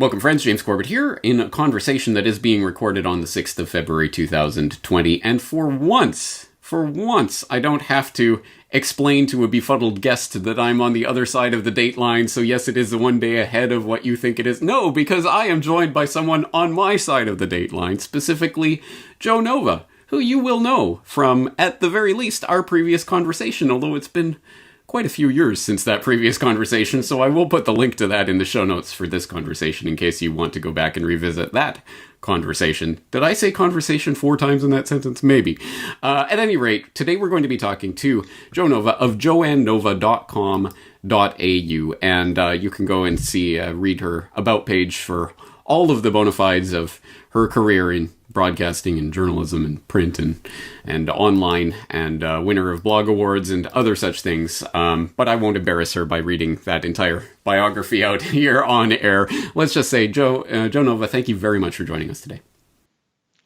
Welcome, friends. James Corbett here in a conversation that is being recorded on the 6th of February 2020. And for once, I don't have to explain to a befuddled guest that I'm on the other side of the date line, so yes, it is one day ahead of what you think it is. No, because I am joined by someone on my side of the date line, specifically Joe Nova, who you will know from, at the very least, our previous conversation, although it's been quite a few years since that previous conversation, so I will put the link to that in the show notes for this conversation in case you want to go back and revisit that conversation. Did I say conversation 4 times in that sentence? Maybe. At any rate, today we're going to be talking to Joe Nova of joannova.com.au, and you can go and read her about page for all of the bona fides of her career in broadcasting and journalism and print and online, and winner of blog awards and other such things. But I won't embarrass her by reading that entire biography out here on air. Let's just say, Joe Nova, thank you very much for joining us today.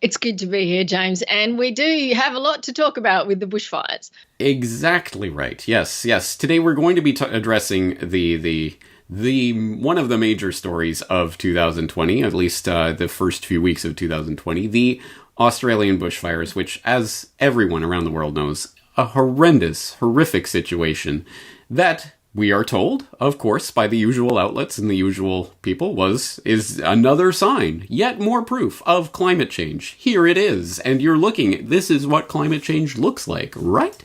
It's good to be here, James, and we do have a lot to talk about with the bushfires. Exactly right. Yes. Today we're going to be addressing the one of the major stories of 2020, at least the first few weeks of 2020, the Australian bushfires, which, as everyone around the world knows, a horrific situation that we are told, of course, by the usual outlets and the usual people, is another sign, yet more proof of climate change. Here it is, and you're looking, this is what climate change looks like, right?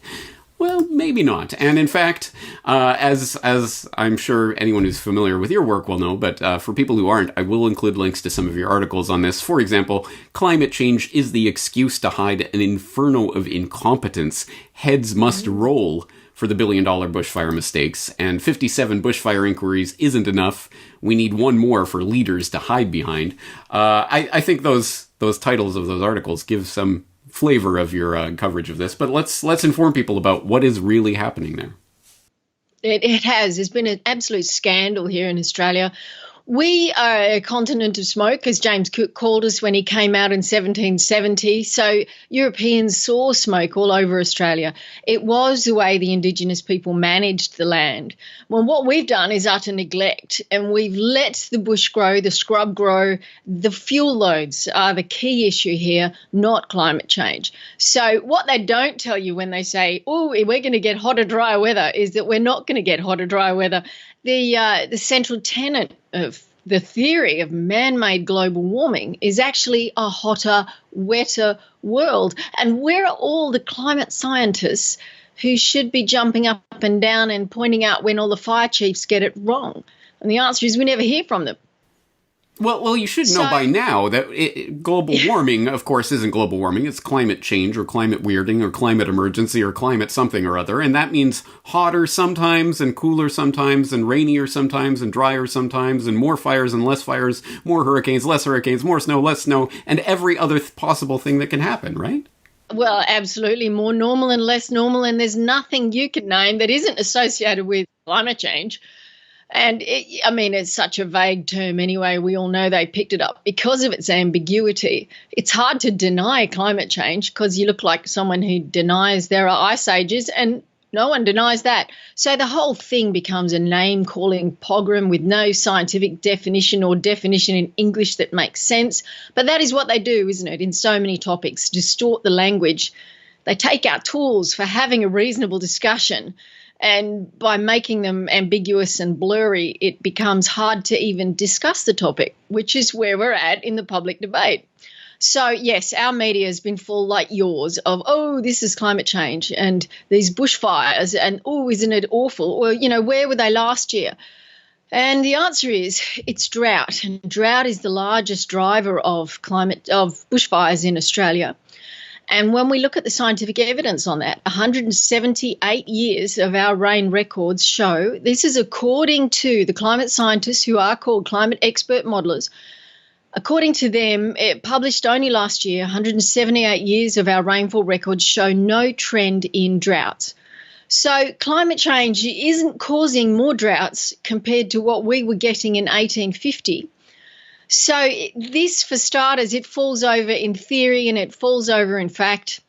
Well, maybe not. And in fact, as I'm sure anyone who's familiar with your work will know, but for people who aren't, I will include links to some of your articles on this. For example, climate change is the excuse to hide an inferno of incompetence. Heads must roll for the billion-dollar bushfire mistakes, and 57 bushfire inquiries isn't enough. We need one more for leaders to hide behind. I think those titles of those articles give some flavor of your coverage of this, but let's inform people about what is really happening there. It has. There's been an absolute scandal here in Australia. We are a continent of smoke, as James Cook called us when he came out in 1770. So Europeans saw smoke all over Australia. It was the way the Indigenous people managed the land. Well, what we've done is utter neglect, and we've let the bush grow, the scrub grow. The fuel loads are the key issue here, not climate change. So what they don't tell you when they say, oh, we're going to get hotter, drier weather, is that we're not going to get hotter, drier weather. The central tenet of the theory of man-made global warming is actually a hotter, wetter world. And where are all the climate scientists who should be jumping up and down and pointing out when all the fire chiefs get it wrong? And the answer is we never hear from them. Well, you should know by now that global warming, of course, isn't global warming. It's climate change or climate weirding or climate emergency or climate something or other. And that means hotter sometimes and cooler sometimes and rainier sometimes and drier sometimes and more fires and less fires, more hurricanes, less hurricanes, more snow, less snow, and every other possible thing that can happen, right? Well, absolutely. More normal and less normal. And there's nothing you could name that isn't associated with climate change. And it's such a vague term anyway. We all know they picked it up because of its ambiguity. It's hard to deny climate change because you look like someone who denies there are ice ages, and no one denies that. So the whole thing becomes a name-calling pogrom with no scientific definition or definition in English that makes sense. But that is what they do, isn't it, in so many topics, distort the language. They take our tools for having a reasonable discussion, and by making them ambiguous and blurry, it becomes hard to even discuss the topic, which is where we're at in the public debate. So, yes, our media has been full like yours of, oh, this is climate change and these bushfires and, oh, isn't it awful? Well, where were they last year? And the answer is it's drought. And drought is the largest driver of bushfires in Australia. And when we look at the scientific evidence on that, 178 years of our rain records show, this is according to the climate scientists who are called climate expert modelers. According to them, it published only last year, 178 years of our rainfall records show no trend in droughts. So climate change isn't causing more droughts compared to what we were getting in 1850. So this, for starters, it falls over in theory and it falls over in fact.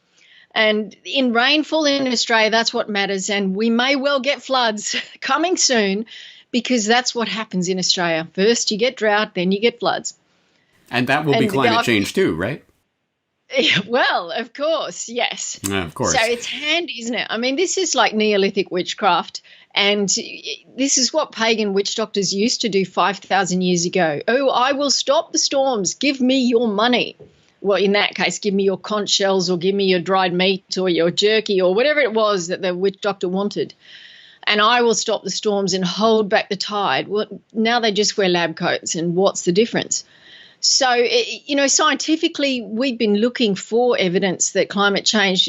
And in rainfall in Australia, that's what matters. And we may well get floods coming soon because that's what happens in Australia. First you get drought, then you get floods. And that will be climate change too, right? Well, of course, yes. Yeah, of course. So it's handy, isn't it? I mean, this is like Neolithic witchcraft, and this is what pagan witch doctors used to do 5,000 years ago. Oh, I will stop the storms. Give me your money. Well, in that case, give me your conch shells or give me your dried meat or your jerky or whatever it was that the witch doctor wanted. And I will stop the storms and hold back the tide. Well, now they just wear lab coats, and what's the difference? So, scientifically, we've been looking for evidence that climate change,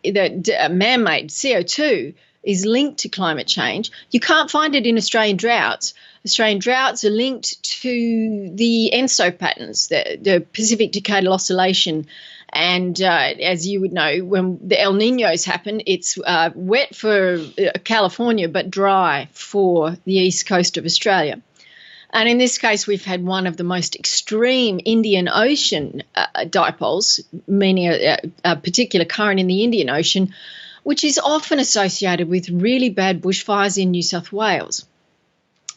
that man-made CO2 is linked to climate change. You can't find it in Australian droughts. Australian droughts are linked to the ENSO patterns, the Pacific Decadal Oscillation. And as you would know, when the El Niños happen, it's wet for California but dry for the east coast of Australia. And in this case, we've had one of the most extreme Indian Ocean dipoles, meaning a particular current in the Indian Ocean, which is often associated with really bad bushfires in New South Wales.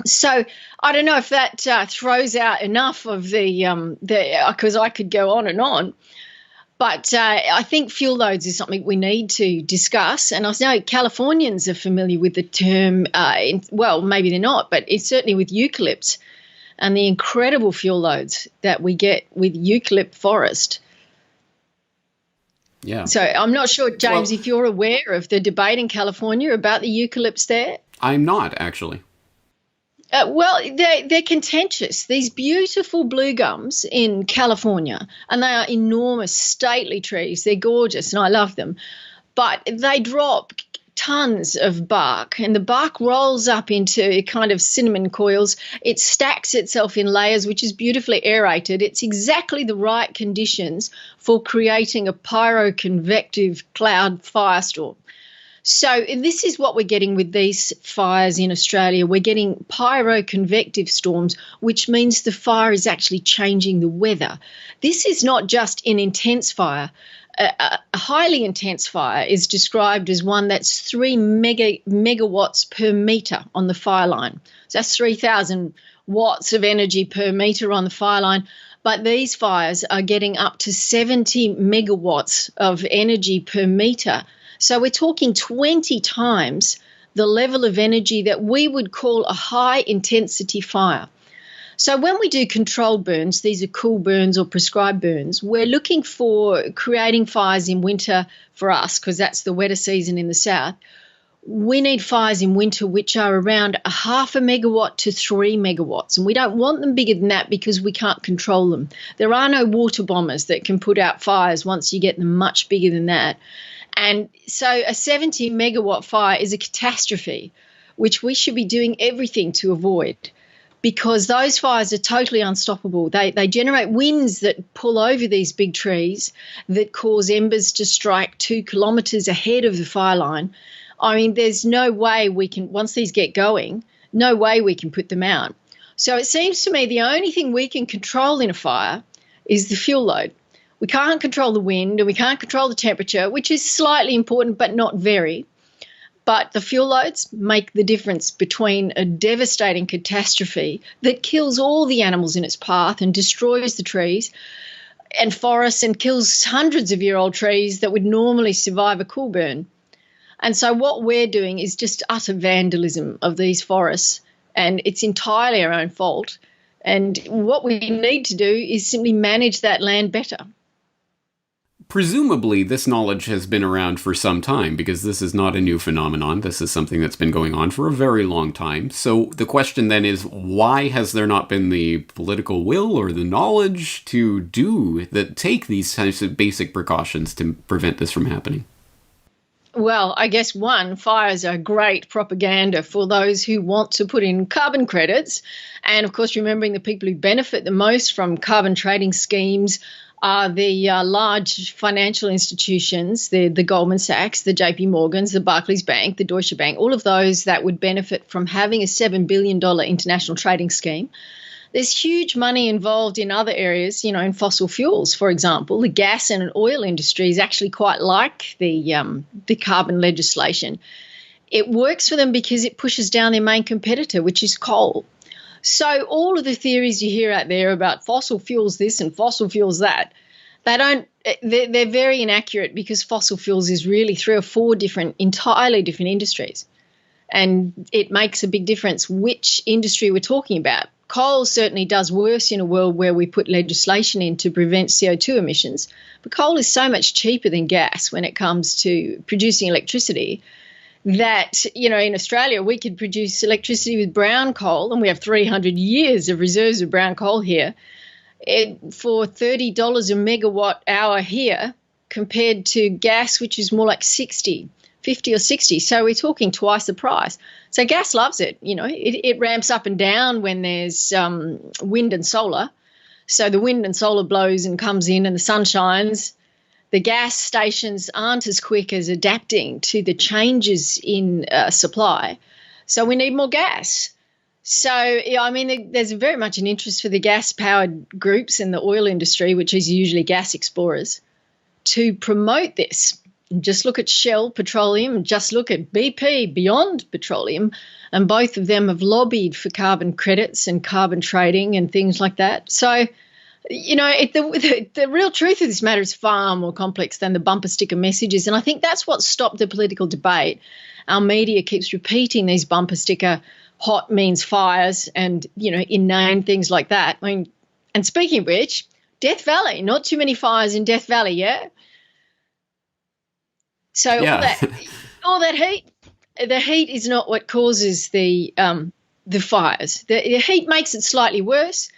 So I don't know if that throws out enough of the because I could go on and on. But I think fuel loads is something we need to discuss. And I know Californians are familiar with the term, well, maybe they're not, but it's certainly with eucalypts and the incredible fuel loads that we get with eucalypt forest. Yeah. So I'm not sure, James, if you're aware of the debate in California about the eucalypts there. I'm not, actually. Well, they're contentious. These beautiful blue gums in California, and they are enormous, stately trees. They're gorgeous, and I love them. But they drop tons of bark, and the bark rolls up into kind of cinnamon coils. It stacks itself in layers, which is beautifully aerated. It's exactly the right conditions for creating a pyroconvective cloud firestorm. So this is what we're getting with these fires in Australia. We're getting pyroconvective storms, which means the fire is actually changing the weather. This is not just an intense fire. A highly intense fire is described as one that's 3 megawatts per metre on the fire line. So that's 3,000 watts of energy per metre on the fire line. But these fires are getting up to 70 megawatts of energy per metre. So we're talking 20 times the level of energy that we would call a high-intensity fire. So when we do controlled burns, these are cool burns or prescribed burns, we're looking for creating fires in winter for us because that's the wetter season in the south. We need fires in winter which are around 0.5 megawatt to 3 megawatts, and we don't want them bigger than that because we can't control them. There are no water bombers that can put out fires once you get them much bigger than that. And so a 70 megawatt fire is a catastrophe, which we should be doing everything to avoid because those fires are totally unstoppable. They generate winds that pull over these big trees that cause embers to strike 2 kilometres ahead of the fire line. I mean, there's no way we can, once these get going, no way we can put them out. So it seems to me the only thing we can control in a fire is the fuel load. We can't control the wind and we can't control the temperature, which is slightly important but not very. But the fuel loads make the difference between a devastating catastrophe that kills all the animals in its path and destroys the trees and forests and kills hundreds of year old trees that would normally survive a cool burn. And so what we're doing is just utter vandalism of these forests, and it's entirely our own fault. And what we need to do is simply manage that land better. Presumably, this knowledge has been around for some time because this is not a new phenomenon. This is something that's been going on for a very long time. So the question then is, why has there not been the political will or the knowledge to take these types of basic precautions to prevent this from happening? Well, I guess fires are great propaganda for those who want to put in carbon credits. And of course, remembering the people who benefit the most from carbon trading schemes are the large financial institutions, the Goldman Sachs, the JP Morgans, the Barclays Bank, the Deutsche Bank, all of those that would benefit from having a $7 billion international trading scheme. There's huge money involved in other areas, in fossil fuels, for example. The gas and oil industry is actually quite like the carbon legislation. It works for them because it pushes down their main competitor, which is coal. So all of the theories you hear out there about fossil fuels this and fossil fuels that, they're very inaccurate, because fossil fuels is really 3 or 4 entirely different industries. And it makes a big difference which industry we're talking about. Coal certainly does worse in a world where we put legislation in to prevent CO2 emissions. But coal is so much cheaper than gas when it comes to producing electricity that, in Australia, we could produce electricity with brown coal, and we have 300 years of reserves of brown coal here, for $30 a megawatt hour here, compared to gas, which is more like 50 or 60. So we're talking twice the price. So gas loves it. It ramps up and down when there's wind and solar. So the wind and solar blows and comes in and the sun shines. The gas stations aren't as quick as adapting to the changes in supply. So we need more gas. So, there's very much an interest for the gas-powered groups in the oil industry, which is usually gas explorers, to promote this. Just look at Shell Petroleum, just look at BP, Beyond Petroleum, and both of them have lobbied for carbon credits and carbon trading and things like that. So, the real truth of this matter is far more complex than the bumper sticker messages, and I think that's what stopped the political debate. Our media keeps repeating these bumper sticker hot means fires and, inane things like that. And speaking of which, Death Valley, not too many fires in Death Valley, yeah? So yeah. all that heat, the heat is not what causes the fires. The heat makes it slightly worse,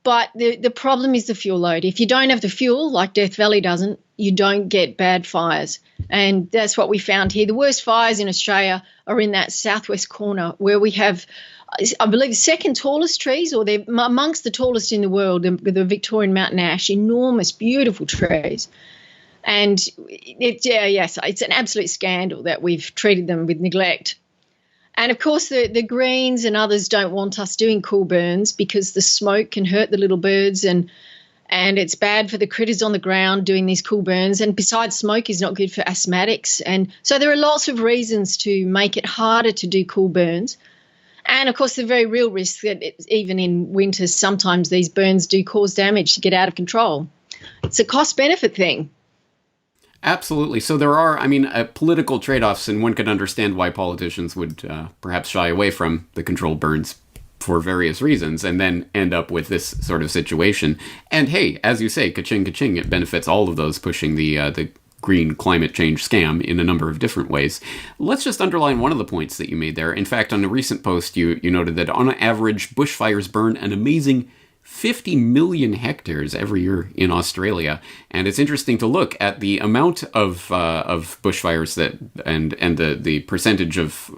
but the problem is the fuel load. If you don't have the fuel, like Death Valley doesn't, you don't get bad fires. And that's what we found here. The worst fires in Australia are in that southwest corner where we have, I believe, the second tallest trees, or they're amongst the tallest in the world, the Victorian mountain ash, enormous, beautiful trees. And it's an absolute scandal that we've treated them with neglect. And, of course, the Greens and others don't want us doing cool burns because the smoke can hurt the little birds and it's bad for the critters on the ground doing these cool burns. And besides, smoke is not good for asthmatics. And so there are lots of reasons to make it harder to do cool burns. And, of course, the very real risk that even in winter, sometimes these burns do cause damage to get out of control. It's a cost-benefit thing. Absolutely. So there are, political trade-offs, and one could understand why politicians would perhaps shy away from the controlled burns for various reasons, and then end up with this sort of situation. And hey, as you say, ka-ching, ka-ching, it benefits all of those pushing the green climate change scam in a number of different ways. Let's just underline one of the points that you made there. In fact, on a recent post, you noted that on average, bushfires burn an amazing 50 million hectares every year in Australia, and it's interesting to look at the amount of bushfires that and the percentage of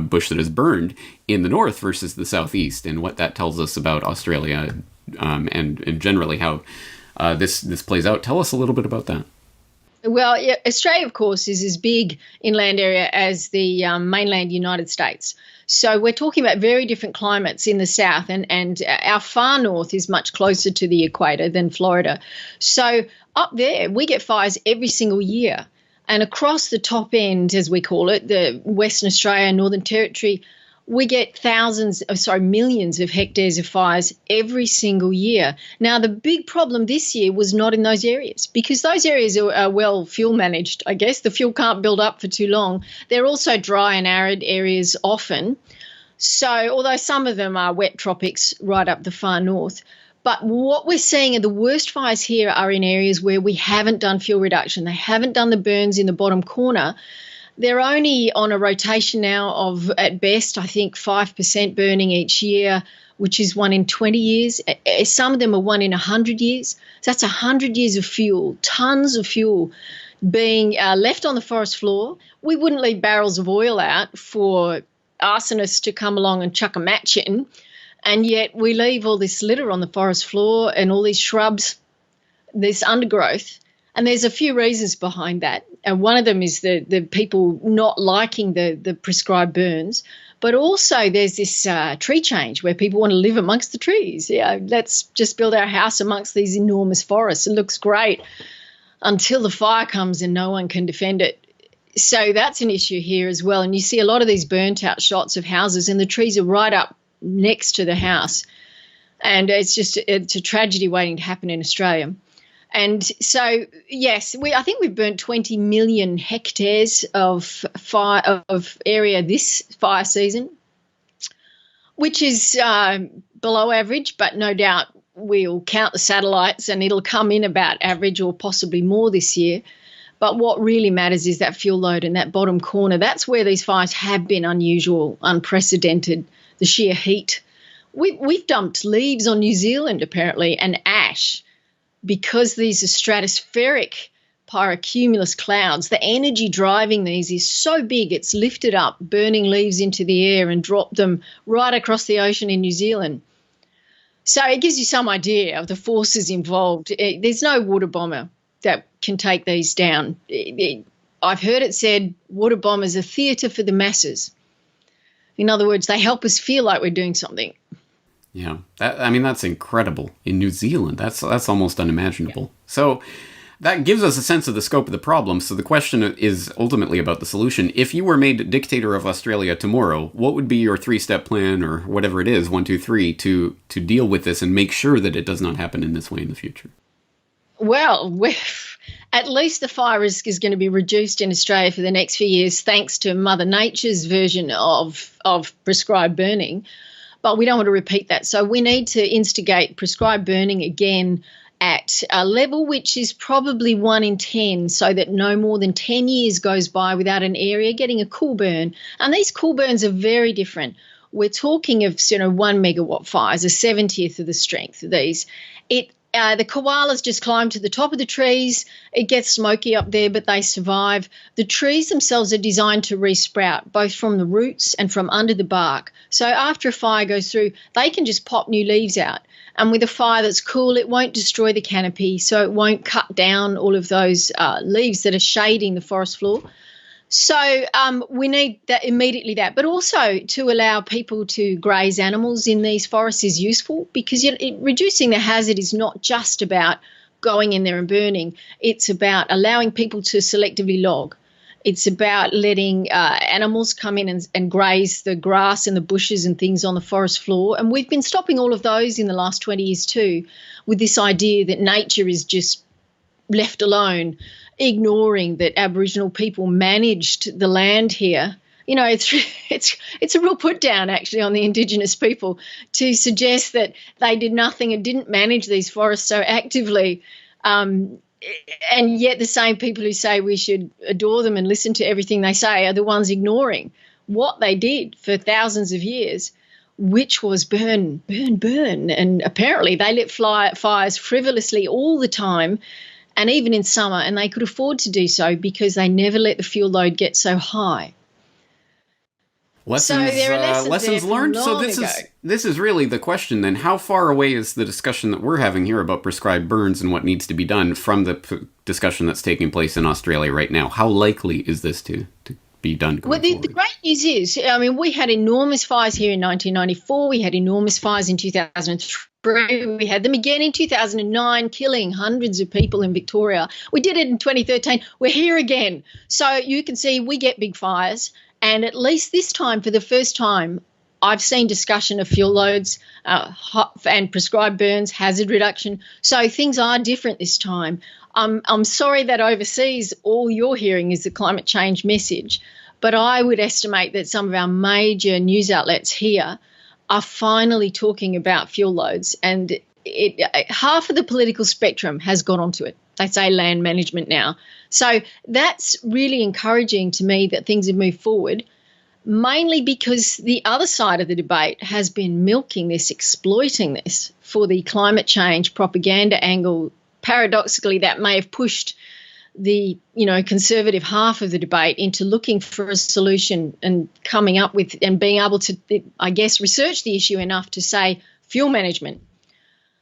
bush that is burned in the north versus the southeast, and what that tells us about Australia and generally how this plays out. Tell us a little bit about that. Well, yeah, Australia, of course, is as big inland area as the mainland United States. So we're talking about very different climates in the south, and our far north is much closer to the equator than Florida. So up there, we get fires every single year. And across the top end, as we call it, the Western Australia, Northern Territory, we get millions of hectares of fires every single year. Now, the big problem this year was not in those areas, because those areas are well fuel managed, I guess. The fuel can't build up for too long. They're also dry and arid areas often. So although some of them are wet tropics right up the far north, but what we're seeing are the worst fires here are in areas where we haven't done fuel reduction. They haven't done the burns in the bottom corner. They're only on a rotation now of, at best, I think 5% burning each year, which is 1 in 20 years. Some of them are 1 in 100 years. So that's 100 years of fuel, tons of fuel being left on the forest floor. We wouldn't leave barrels of oil out for arsonists to come along and chuck a match in, and yet we leave all this litter on the forest floor and all these shrubs, this undergrowth. And there's a few reasons behind that. And one of them is the people not liking the prescribed burns. But also there's this tree change where people want to live amongst the trees. Yeah, let's just build our house amongst these enormous forests. It looks great until the fire comes and no one can defend it. So that's an issue here as well. And you see a lot of these burnt out shots of houses, and the trees are right up next to the house. And it's a tragedy waiting to happen in Australia. And so, yes, I think we've burnt 20 million hectares of area this fire season, which is below average, but no doubt we'll count the satellites and it'll come in about average or possibly more this year. But what really matters is that fuel load in that bottom corner. That's where these fires have been unusual, unprecedented, the sheer heat. We've dumped leaves on New Zealand, apparently, and ash, because these are stratospheric pyrocumulus clouds. The energy driving these is so big, it's lifted up burning leaves into the air and dropped them right across the ocean in New Zealand. So it gives you some idea of the forces involved. There's no water bomber that can take these down. I've heard it said water bombers are theatre for the masses. In other words, they help us feel like we're doing something. Yeah, that's incredible. In New Zealand, that's almost unimaginable. Yeah. So that gives us a sense of the scope of the problem. So the question is ultimately about the solution. If you were made dictator of Australia tomorrow, what would be your 3-step plan, or whatever it is, 1, 2, 3, to deal with this and make sure that it does not happen in this way in the future? Well, at least the fire risk is going to be reduced in Australia for the next few years, thanks to Mother Nature's version of prescribed burning. But we don't want to repeat that. So we need to instigate prescribed burning again at a level which is probably 1 in 10, so that no more than 10 years goes by without an area getting a cool burn. And these cool burns are very different. We're talking of 1 megawatt fires, a 70th of the strength of these. The koalas just climb to the top of the trees. It gets smoky up there, but they survive. The trees themselves are designed to resprout, both from the roots and from under the bark. So after a fire goes through, they can just pop new leaves out. And with a fire that's cool, it won't destroy the canopy, so it won't cut down all of those leaves that are shading the forest floor. So we need that immediately, but also to allow people to graze animals in these forests is useful, because reducing the hazard is not just about going in there and burning. It's about allowing people to selectively log. It's about letting animals come in and graze the grass and the bushes and things on the forest floor. And we've been stopping all of those in the last 20 years too, with this idea that nature is just left alone, ignoring that Aboriginal people managed the land here. It's a real put down actually on the Indigenous people to suggest that they did nothing and didn't manage these forests so actively. And yet the same people who say we should adore them and listen to everything they say are the ones ignoring what they did for thousands of years, which was burn, burn, burn. And apparently they lit fires frivolously all the time, and even in summer, and they could afford to do so because they never let the fuel load get so high. Lessons learned. So this is really the question then. How far away is the discussion that we're having here about prescribed burns and what needs to be done from the discussion that's taking place in Australia right now? How likely is this to be done going forward? The great news is, we had enormous fires here in 1994. We had enormous fires in 2003. We had them again in 2009, killing hundreds of people in Victoria. We did it in 2013. We're here again. So you can see we get big fires. And at least this time, for the first time, I've seen discussion of fuel loads and prescribed burns, hazard reduction. So things are different this time. I'm sorry that overseas all you're hearing is the climate change message, but I would estimate that some of our major news outlets here are finally talking about fuel loads, and half of the political spectrum has got onto it. They say land management now. So that's really encouraging to me that things have moved forward, mainly because the other side of the debate has been milking this, exploiting this for the climate change propaganda angle. Paradoxically, that may have pushed the conservative half of the debate into looking for a solution and coming up with and being able to, I guess, research the issue enough to say fuel management.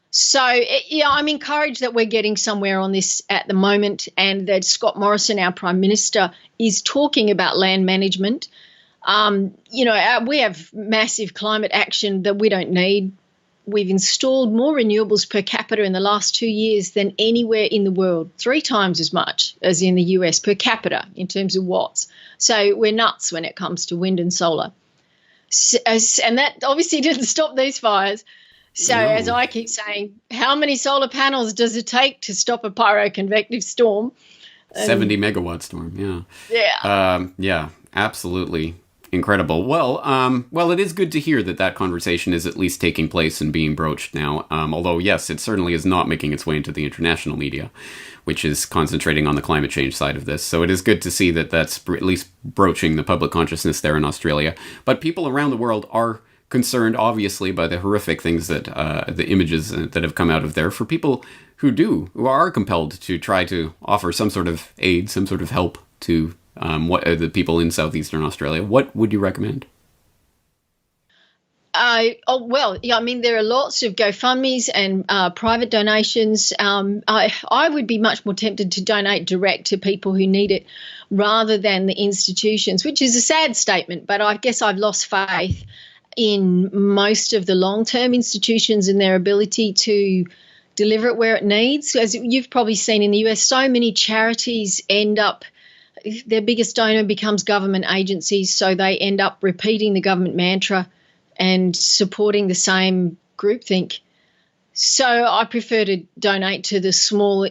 So, I'm encouraged that we're getting somewhere on this at the moment, and that Scott Morrison, our Prime Minister, is talking about land management. We have massive climate action that we don't need we've installed more renewables per capita in the last 2 years than anywhere in the world, 3 times as much as in the US per capita in terms of watts. So we're nuts when it comes to wind and solar. So, and that obviously didn't stop these fires. So No. as I keep saying, how many solar panels does it take to stop a pyroconvective storm? 70 megawatt storm, yeah, absolutely incredible. Well, it is good to hear that conversation is at least taking place and being broached now. Although, yes, it certainly is not making its way into the international media, which is concentrating on the climate change side of this. So it is good to see that that's at least broaching the public consciousness there in Australia. But people around the world are concerned, obviously, by the horrific things that the images that have come out of there. For people who are compelled to try to offer some sort of aid, some sort of help to the people in southeastern Australia, what would you recommend? There are lots of GoFundMes and private donations. I would be much more tempted to donate direct to people who need it rather than the institutions, which is a sad statement, but I guess I've lost faith in most of the long-term institutions and their ability to deliver it where it needs. As you've probably seen in the US, so many charities end up, their biggest donor becomes government agencies, so they end up repeating the government mantra and supporting the same groupthink. So I prefer to donate to the small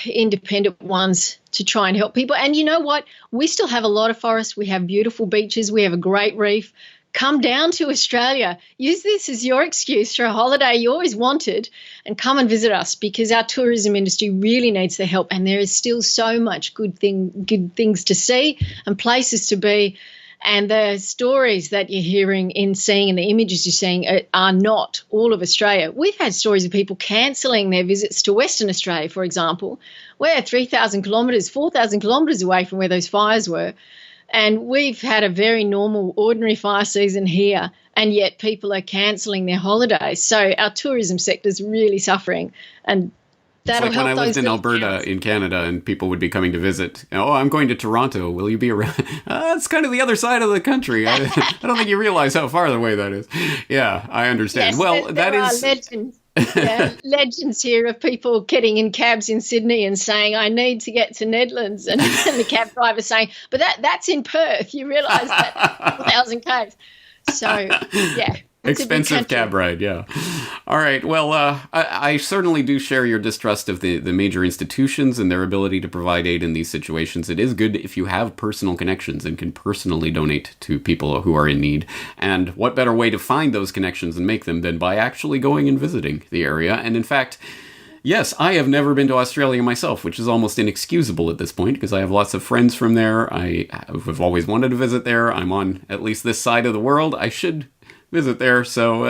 independent ones to try and help people. And you know what? We still have a lot of forests. We have beautiful beaches. We have a great reef. Come down to Australia. Use this as your excuse for a holiday you always wanted and come and visit us, because our tourism industry really needs the help, and there is still so much good things to see and places to be. And the stories that you're hearing and seeing and the images you're seeing are not all of Australia. We've had stories of people cancelling their visits to Western Australia, for example. We're 3,000 kilometres, 4,000 kilometres away from where those fires were. And we've had a very normal, ordinary fire season here, and yet people are cancelling their holidays. So our tourism sector is really suffering, and that'll it's like help when I lived those in little Alberta towns. in Canada and people would be coming to visit. Oh, I'm going to Toronto. Will you be around? It's kind of the other side of the country. I don't think you realize how far away that is. Yeah, I understand. Yes, well, there are legends. Legends here of people getting in cabs in Sydney and saying, I need to get to Nedlands, and the cab driver saying, but that's in Perth. You realise that 4,000 k's. So, yeah. Expensive cab ride, yeah. All right. Well, I certainly do share your distrust of the major institutions and their ability to provide aid in these situations. It is good if you have personal connections and can personally donate to people who are in need. And what better way to find those connections and make them than by actually going and visiting the area? And in fact, yes, I have never been to Australia myself, which is almost inexcusable at this point because I have lots of friends from there. I have always wanted to visit there. I'm on at least this side of the world. I should visit there. So,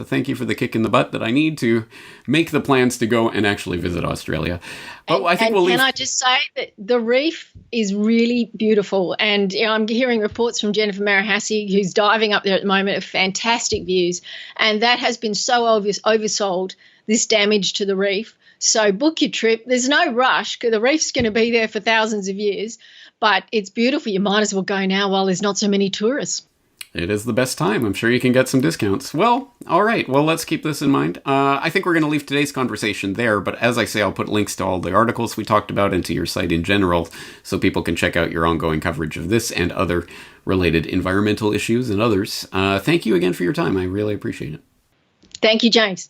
thank you for the kick in the butt that I need to make the plans to go and actually visit Australia. But I think can I just say that the reef is really beautiful, and I'm hearing reports from Jennifer Marahasi, who's diving up there at the moment, of fantastic views, and that has been so oversold, this damage to the reef. So book your trip. There's no rush because the reef's going to be there for thousands of years, but it's beautiful. You might as well go now while there's not so many tourists. It is the best time. I'm sure you can get some discounts. Well, all right. Well, let's keep this in mind. I think we're going to leave today's conversation there. But as I say, I'll put links to all the articles we talked about and to your site in general so people can check out your ongoing coverage of this and other related environmental issues and others. Thank you again for your time. I really appreciate it. Thank you, James.